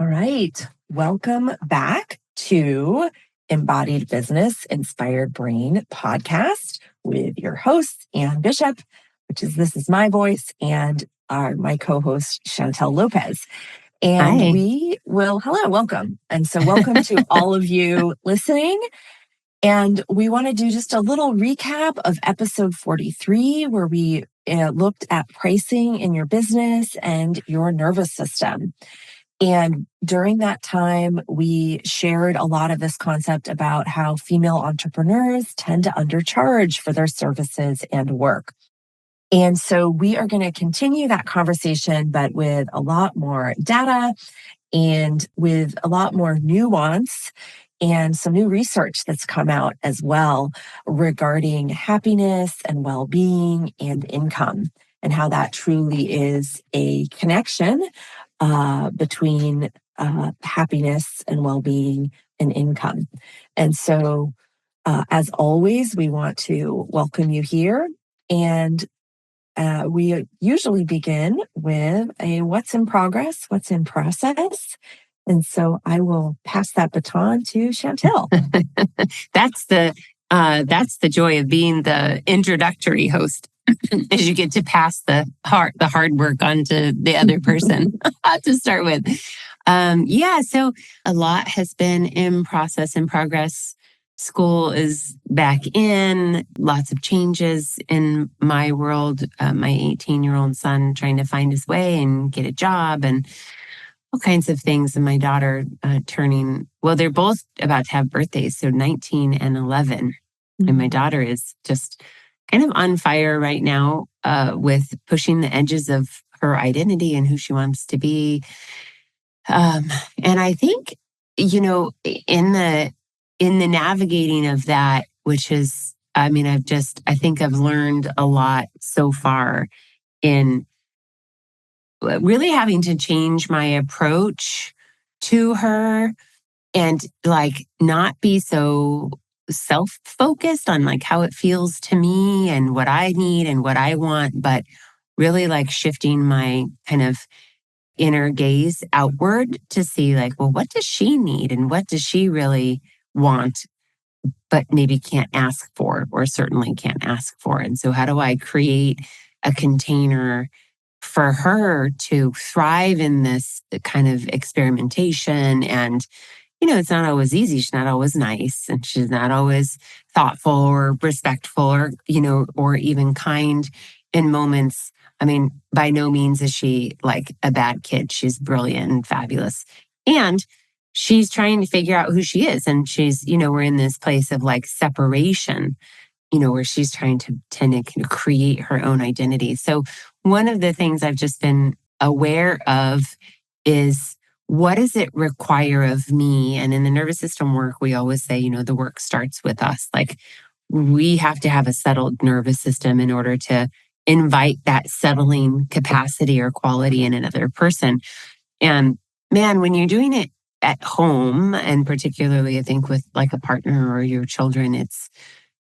All right. Welcome back to Embodied Business Inspired Brain podcast with your host, Ann Bishop, this is my voice, and my co-host, Chantel Lopez. And Hi. welcome. And so welcome to all of you listening. And we want to do just a little recap of episode 43, where we looked at pricing in your business and your nervous system. And during that time, we shared a lot of this concept about how female entrepreneurs tend to undercharge for their services and work. And so we are going to continue that conversation, but with a lot more data and with a lot more nuance and some new research that's come out as well regarding happiness and well-being and income, and how that truly is a connection between happiness and well-being and income. And so, as always, we want to welcome you here. And we usually begin with a what's in progress, what's in process. And so I will pass that baton to Chantel. That's the joy of being the introductory host. As you get to pass the hard work onto the other person to start with. So a lot has been in process and progress. School is back in, lots of changes in my world. My 18-year-old son trying to find his way and get a job and all kinds of things. And my daughter they're both about to have birthdays, so 19 and 11. Mm-hmm. And my daughter is just kind of on fire right now with pushing the edges of her identity and who she wants to be. And I think, in the navigating of that, which is, I think I've learned a lot so far in really having to change my approach to her and not be so self-focused on how it feels to me and what I need and what I want, but really shifting my kind of inner gaze outward to see what does she need and what does she really want, but maybe can't ask for, or certainly can't ask for. And so how do I create a container for her to thrive in this kind of experimentation? And it's not always easy. She's not always nice, and she's not always thoughtful or respectful or, or even kind in moments. By no means is she a bad kid. She's brilliant and fabulous. And she's trying to figure out who she is. And she's, we're in this place of separation, where she's trying to create her own identity. So one of the things I've just been aware of is, what does it require of me? And in the nervous system work, we always say, the work starts with us. We have to have a settled nervous system in order to invite that settling capacity or quality in another person. And man, when you're doing it at home, and particularly I think with a partner or your children,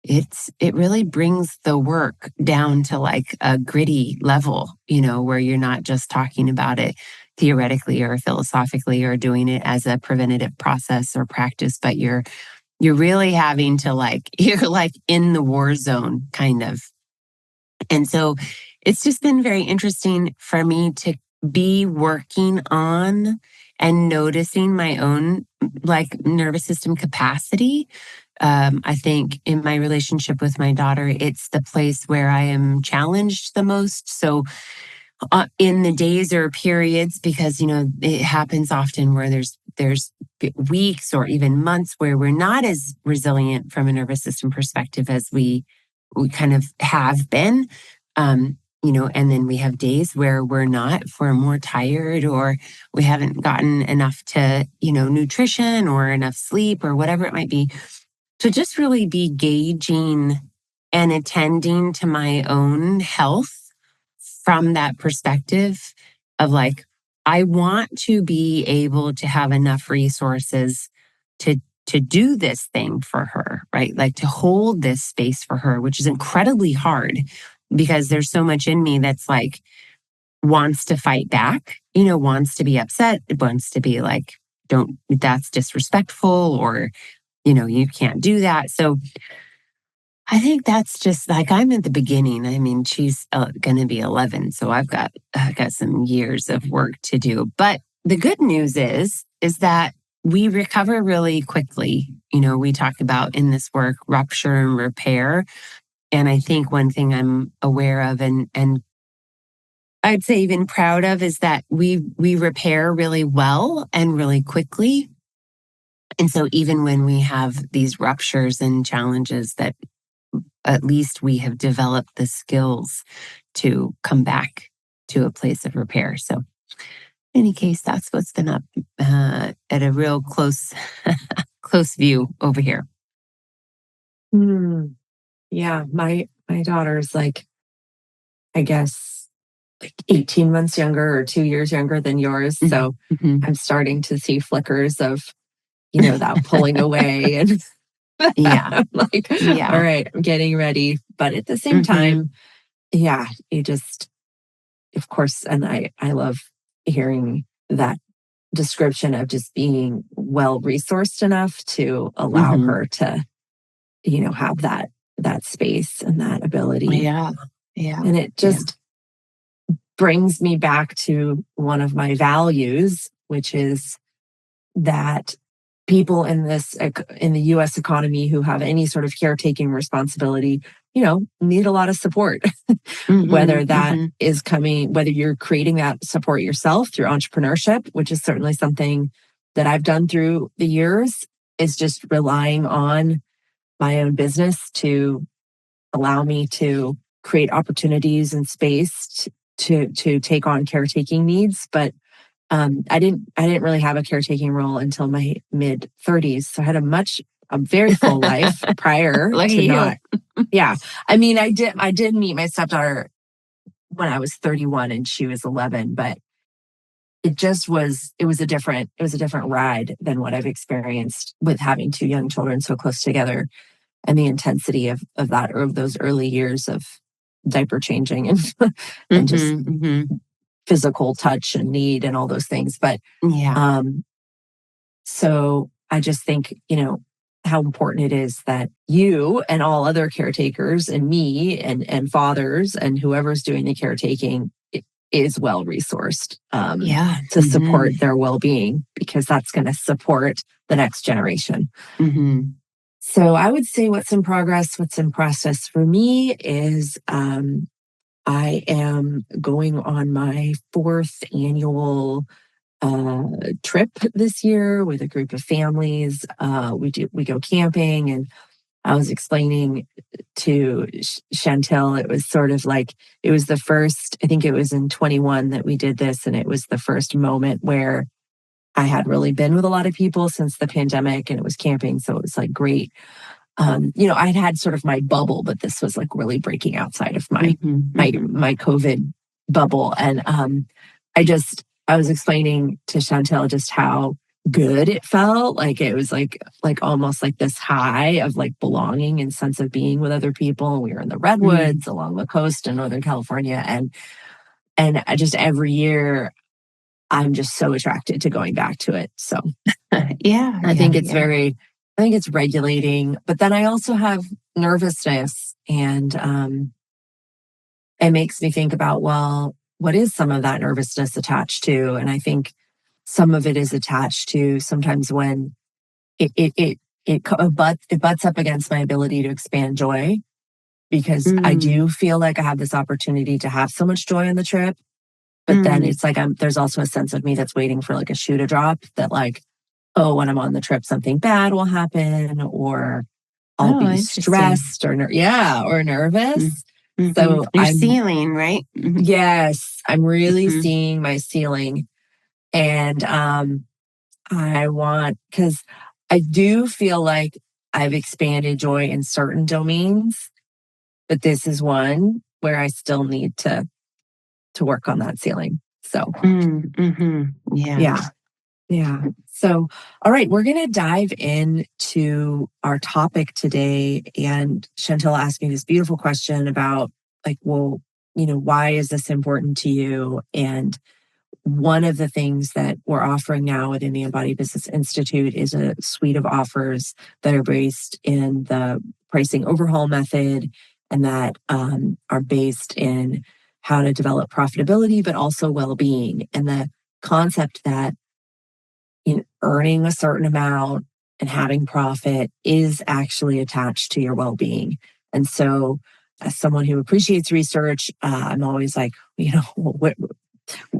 it really brings the work down to a gritty level, where you're not just talking about it theoretically or philosophically or doing it as a preventative process or practice, but you're really having to you're in the war zone kind of. And so it's just been very interesting for me to be working on and noticing my own nervous system capacity. I think in my relationship with my daughter, it's the place where I am challenged the most. So in the days or periods, because, it happens often where there's weeks or even months where we're not as resilient from a nervous system perspective as we kind of have been, and then we have days where we're more tired, or we haven't gotten enough to, nutrition or enough sleep or whatever it might be. To just really be gauging and attending to my own health from that perspective of I want to be able to have enough resources to do this thing for her, right? To hold this space for her, which is incredibly hard because there's so much in me that's wants to fight back, wants to be upset, wants to be like, that's disrespectful, or, you can't do that. So I think that's just like, I'm at the beginning. I mean, she's going to be 11, so I've got some years of work to do. But the good news is that we recover really quickly. We talk about in this work rupture and repair, and I think one thing I'm aware of and I'd say even proud of is that we repair really well and really quickly. And so even when we have these ruptures and challenges, that at least we have developed the skills to come back to a place of repair. So in any case, that's what's been up at a real close view over here. Yeah, my daughter's like, I guess, like 18 months younger or 2 years younger than yours. So I'm starting to see flickers of, that pulling away. And Yeah. I'm like, all right, I'm getting ready. But at the same time, yeah, you just, of course, and I love hearing that description of just being well resourced enough to allow her to, have that space and that ability. Yeah. Yeah. And it just brings me back to one of my values, which is that people in the US economy who have any sort of caretaking responsibility, need a lot of support. Whether that is whether you're creating that support yourself through entrepreneurship, which is certainly something that I've done through the years, is just relying on my own business to allow me to create opportunities and space to take on caretaking needs. But I didn't really have a caretaking role until my mid 30s. So I had a very full life prior to not. Yeah. I mean, I did meet my stepdaughter when I was 31 and she was 11, but it was a different ride than what I've experienced with having two young children so close together, and the intensity of those early years of diaper changing and just physical touch and need and all those things. But so I just think, how important it is that you and all other caretakers and me and fathers and whoever's doing the caretaking is well resourced to support their well-being, because that's going to support the next generation. So I would say what's in progress, what's in process for me is I am going on my 4th annual trip this year with a group of families. We go camping, and I was explaining to Chantel, it was sort of like, it was the first, I think it was in 21 that we did this, and it was the first moment where I had really been with a lot of people since the pandemic, and it was camping, so it was like great. I'd had sort of my bubble, but this was like really breaking outside of my COVID bubble. And I was explaining to Chantel just how good it felt. Like it was like almost like this high of like belonging and sense of being with other people. We were in the redwoods along the coast in Northern California. And I just, every year, I'm just so attracted to going back to it. So I think it's regulating, but then I also have nervousness, and it makes me think about, well, what is some of that nervousness attached to? And I think some of it is attached to sometimes when it butts up against my ability to expand joy, because I do feel like I have this opportunity to have so much joy on the trip. But then it's like there's also a sense of me that's waiting for like a shoe to drop, that like, oh, when I'm on the trip, something bad will happen, or I'll be stressed or nervous. So you're ceiling, right? Yes, I'm really seeing my ceiling. And because I do feel like I've expanded joy in certain domains, but this is one where I still need to work on that ceiling. So yeah. So, all right, we're going to dive into our topic today. And Chantel asked me this beautiful question about like, well, why is this important to you? And one of the things that we're offering now within the Embodied Business Institute is a suite of offers that are based in the pricing overhaul method and that are based in how to develop profitability, but also well-being. And the concept that earning a certain amount and having profit is actually attached to your well-being. And so as someone who appreciates research, I'm always like,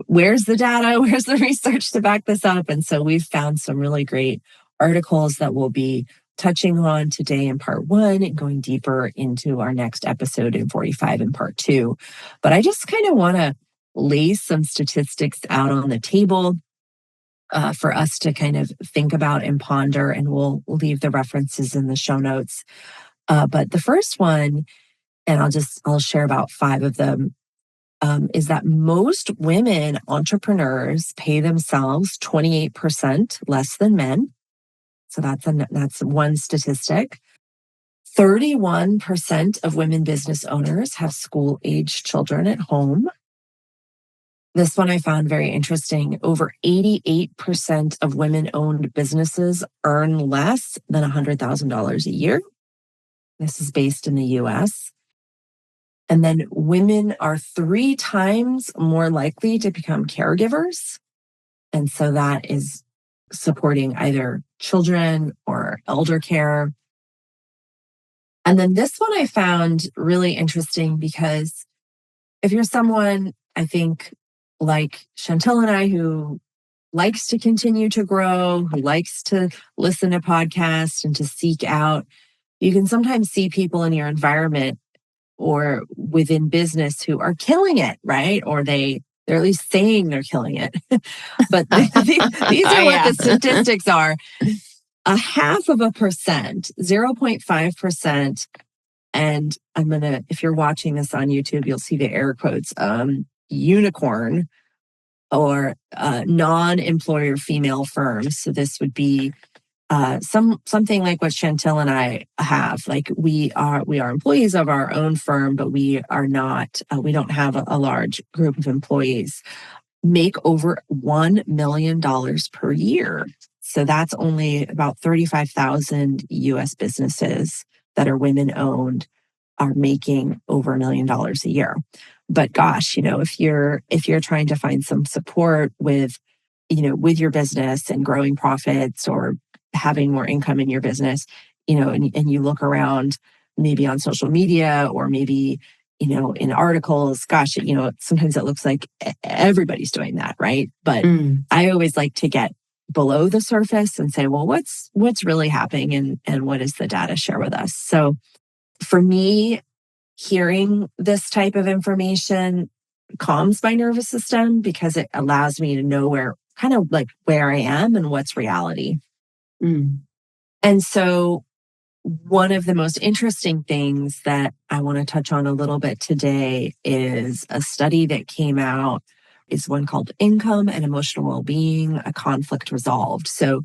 where's the data? Where's the research to back this up? And so we've found some really great articles that we'll be touching on today in part 1 and going deeper into our next episode in 45 in part 2. But I just kind of want to lay some statistics out on the table for us to kind of think about and ponder, and we'll leave the references in the show notes. But the first one, and I'll share about 5 of them, is that most women entrepreneurs pay themselves 28% less than men. So that's one statistic. 31% of women business owners have school-aged children at home. This one I found very interesting. Over 88% of women-owned businesses earn less than $100,000 a year. This is based in the US. And then women are 3 times more likely to become caregivers. And so that is supporting either children or elder care. And then this one I found really interesting because if you're someone, I think, like Chantel and I, who likes to continue to grow, who likes to listen to podcasts and to seek out, you can sometimes see people in your environment or within business who are killing it, right? Or they're at least saying they're killing it. But these are what the statistics are. 0.5%, 0.5%. And if you're watching this on YouTube, you'll see the air quotes, unicorn or non-employer female firms. So this would be something like what Chantel and I have. Like we are employees of our own firm, but we are not. We don't have a large group of employees. Make over $1 million per year. So that's only about 35,000 U.S. businesses that are women-owned are making over $1 million a year. But gosh, if you're trying to find some support with your business and growing profits or having more income in your business, and you look around maybe on social media or maybe, in articles, gosh, sometimes it looks like everybody's doing that, right? But I always like to get below the surface and say, well, what's really happening and what does the data share with us? So for me, hearing this type of information calms my nervous system because it allows me to know where I am and what's reality. And so one of the most interesting things that I want to touch on a little bit today is a study that came out. Is one called Income and Emotional Wellbeing, a Conflict Resolved. So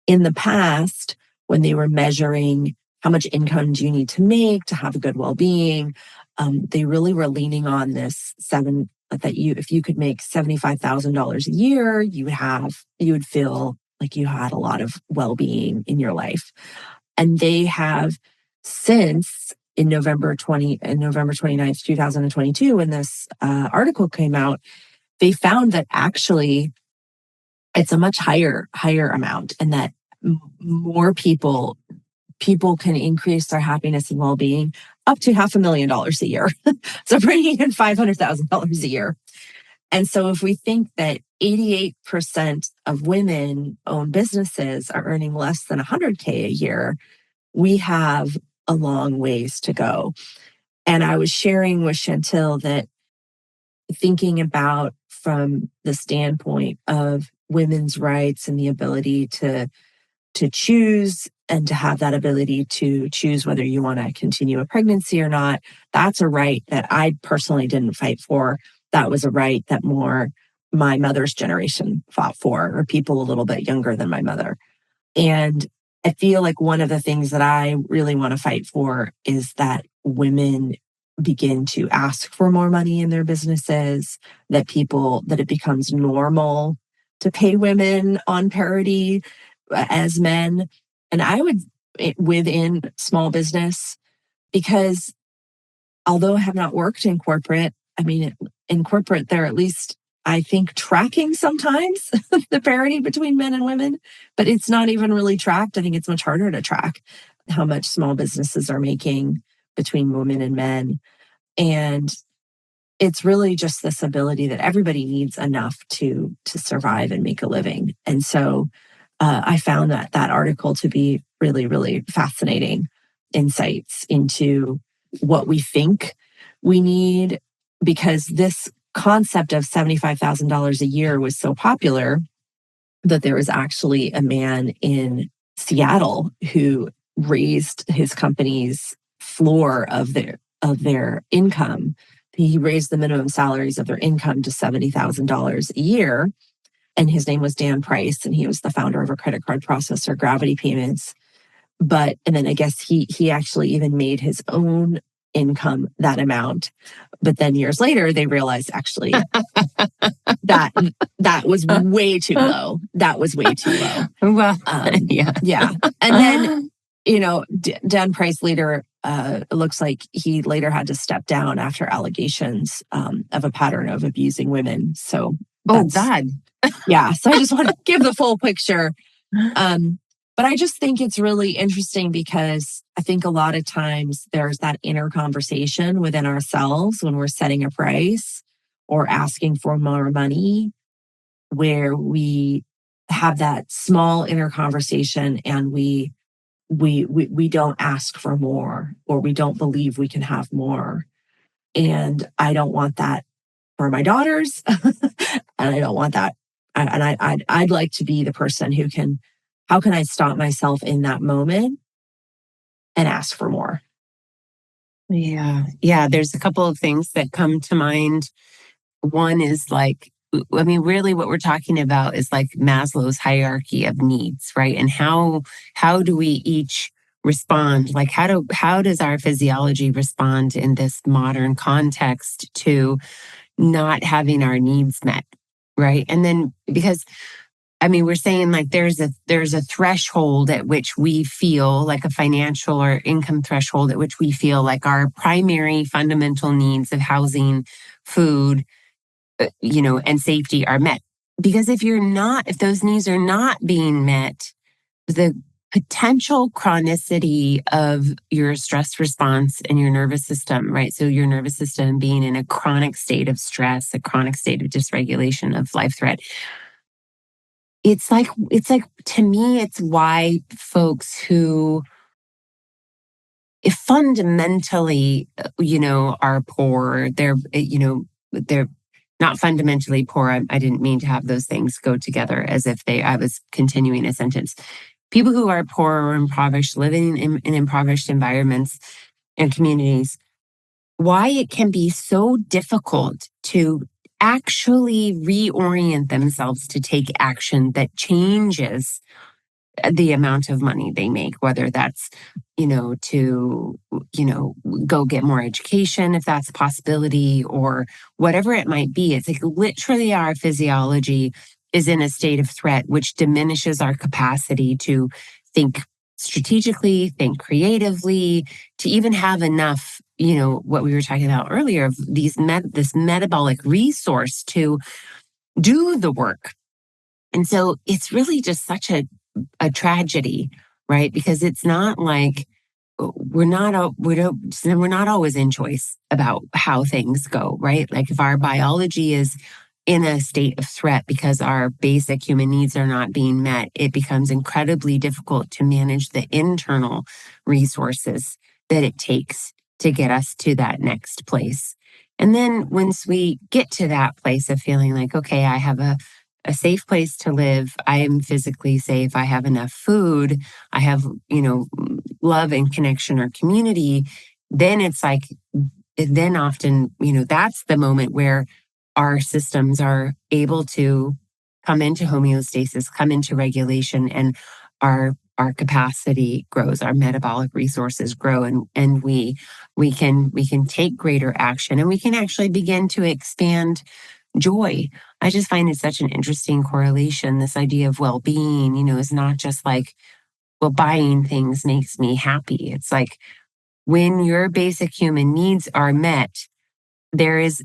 in the past, when they were measuring how much income do you need to make to have a good well-being, they really were leaning on this if you could make $75,000 a year, you would feel like you had a lot of well-being in your life. And they have since in November 29th, 2022, when this article came out, they found that actually it's a much higher amount and that more people can increase their happiness and well-being up to $500,000 a year. So bringing in $500,000 a year. And so if we think that 88% of women own businesses are earning less than $100K a year, we have a long ways to go. And I was sharing with Chantel that thinking about from the standpoint of women's rights and the ability to choose and to have that ability to choose whether you want to continue a pregnancy or not, that's a right that I personally didn't fight for. That was a right that more my mother's generation fought for, or people a little bit younger than my mother. And I feel like one of the things that I really want to fight for is that women begin to ask for more money in their businesses, that it becomes normal to pay women on parity as men. And within small business, because although I have not worked in corporate, I mean, in corporate, they're at least, I think, tracking sometimes the parity between men and women, but it's not even really tracked. I think it's much harder to track how much small businesses are making between women and men. And it's really just this ability that everybody needs enough to survive and make a living. And so I found that article to be really, really fascinating insights into what we think we need, because this concept of $75,000 a year was so popular that there was actually a man in Seattle who raised his company's floor of their income. He raised the minimum salaries of their income to $70,000 a year. And his name was Dan Price, and he was the founder of a credit card processor, Gravity Payments. And then I guess he actually even made his own income that amount. But then years later, they realized actually that was way too low. That was way too low. Well, yeah. Yeah. And then, Dan Price later, it looks like he later had to step down after allegations of a pattern of abusing women. So, oh, God. Yeah. So I just want to give the full picture. But I just think it's really interesting because I think a lot of times there's that inner conversation within ourselves when we're setting a price or asking for more money, where we have that small inner conversation and we don't ask for more, or we don't believe we can have more. And I don't want that for my daughters. And I don't want that. I'd like to be the person who can, how can I stop myself in that moment and ask for more? Yeah. Yeah. There's a couple of things that come to mind. One is really what we're talking about is like Maslow's hierarchy of needs, right? And how do we each respond? Like how does our physiology respond in this modern context to not having our needs met, right? And then because we're saying like there's a threshold at which we feel like a financial or income threshold at which we feel like our primary fundamental needs of housing, food, and safety are met. Because if those needs are not being met, the potential chronicity of your stress response and your nervous system, right? So your nervous system being in a chronic state of stress, a chronic state of dysregulation of life threat. It's like, to me, it's why folks who fundamentally, are poor, they're not fundamentally poor. I didn't mean to have those things go together as if I was continuing a sentence. People who are poor or impoverished, living in impoverished environments and communities, why it can be so difficult to actually reorient themselves to take action that changes the amount of money they make, whether that's, to, go get more education, if that's a possibility, or whatever it might be. It's like literally our physiology is in a state of threat, which diminishes our capacity to think strategically, think creatively, to even have enough, what we were talking about earlier, of this metabolic resource to do the work. And so it's really just such a tragedy, right? Because it's not like we're not always in choice about how things go, right? Like if our biology is in a state of threat because our basic human needs are not being met, it becomes incredibly difficult to manage the internal resources that it takes to get us to that next place. And then once we get to that place of feeling like, okay, I have a safe place to live, I am physically safe, I have enough food, I have, love and connection or community, then it's like, then often, that's the moment where our systems are able to come into homeostasis, come into regulation, and our our capacity grows, our metabolic resources grow, and we can take greater action, and we can actually begin to expand joy. I just find it such an interesting correlation. This idea of well-being, is not just like, well, buying things makes me happy. It's like when your basic human needs are met, there is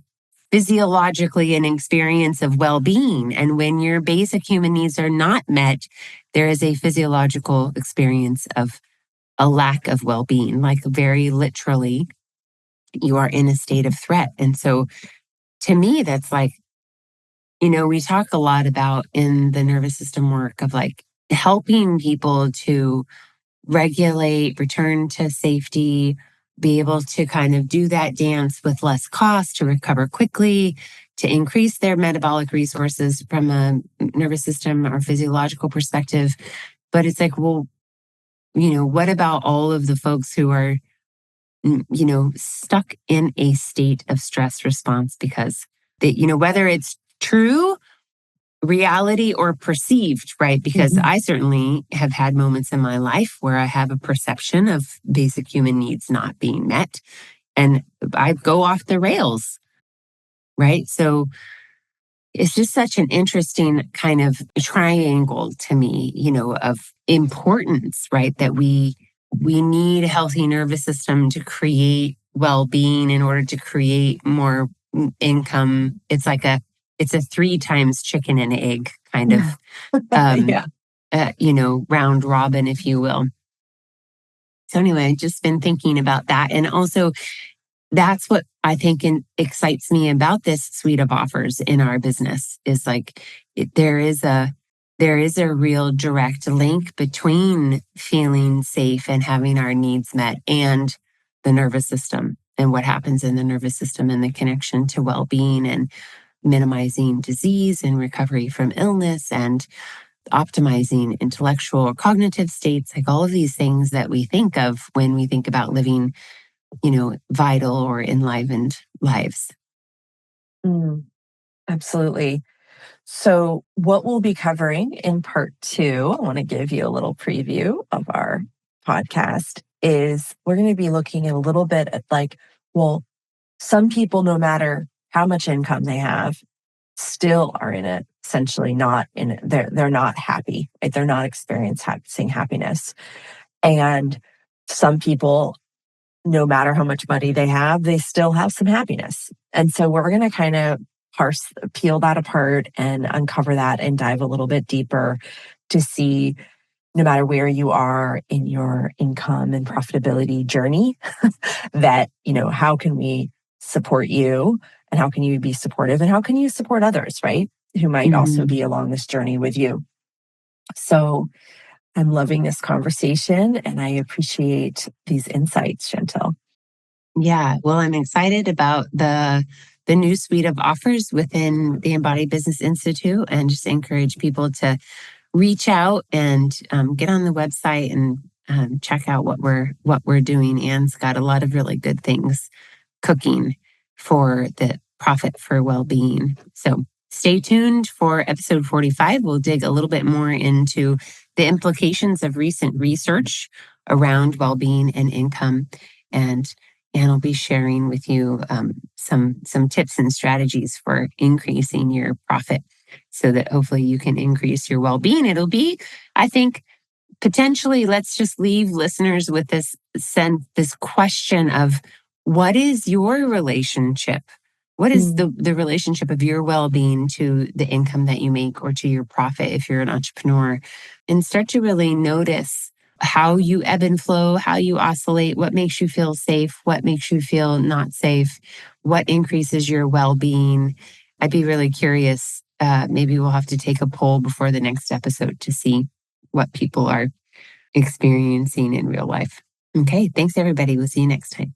physiologically an experience of well-being. And when your basic human needs are not met, there is a physiological experience of a lack of well-being. Like very literally, you are in a state of threat. And so to me, that's like, we talk a lot about in the nervous system work of like helping people to regulate, return to safety, be able to kind of do that dance with less cost to recover quickly, to increase their metabolic resources from a nervous system or physiological perspective. But it's like, well, what about all of the folks who are, stuck in a state of stress response because they, whether it's true reality or perceived, right? Because I certainly have had moments in my life where I have a perception of basic human needs not being met and I go off the rails, right? So it's just such an interesting kind of triangle to me, of importance, right? That we need a healthy nervous system to create well-being in order to create more income. It's a 3 times chicken and egg kind of, Yeah. round robin, if you will. So anyway, I've just been thinking about that. And also that's what I think excites me about this suite of offers in our business is like, there is a real direct link between feeling safe and having our needs met and the nervous system and what happens in the nervous system and the connection to well-being and minimizing disease and recovery from illness and optimizing intellectual or cognitive states, like all of these things that we think of when we think about living, vital or enlivened lives. Absolutely. So, what we'll be covering in part 2, I want to give you a little preview of our podcast, is we're going to be looking at a little bit at like, well, some people, no matter how much income they have, still are in it, essentially not in it. They're not happy, right? They're not experiencing happiness. And some people, no matter how much money they have, they still have some happiness. And so we're going to kind of peel that apart and uncover that and dive a little bit deeper to see, no matter where you are in your income and profitability journey, that, how can we support you and how can you be supportive and how can you support others, right? Who might also be along this journey with you. So I'm loving this conversation and I appreciate these insights, Chantel. Yeah, well, I'm excited about the new suite of offers within the Embodied Business Institute, and just encourage people to reach out and get on the website and check out what we're doing. Anne's got a lot of really good things cooking for the Profit for Wellbeing. So stay tuned for episode 45. We'll dig a little bit more into the implications of recent research around well-being and income, and I'll be sharing with you some tips and strategies for increasing your profit so that hopefully you can increase your well-being. It'll be, I think, potentially, let's just leave listeners with this question of, what is your relationship? What is the relationship of your well-being to the income that you make or to your profit if you're an entrepreneur? And start to really notice how you ebb and flow, how you oscillate, what makes you feel safe, what makes you feel not safe, what increases your well-being. I'd be really curious. Maybe we'll have to take a poll before the next episode to see what people are experiencing in real life. Okay, thanks everybody. We'll see you next time.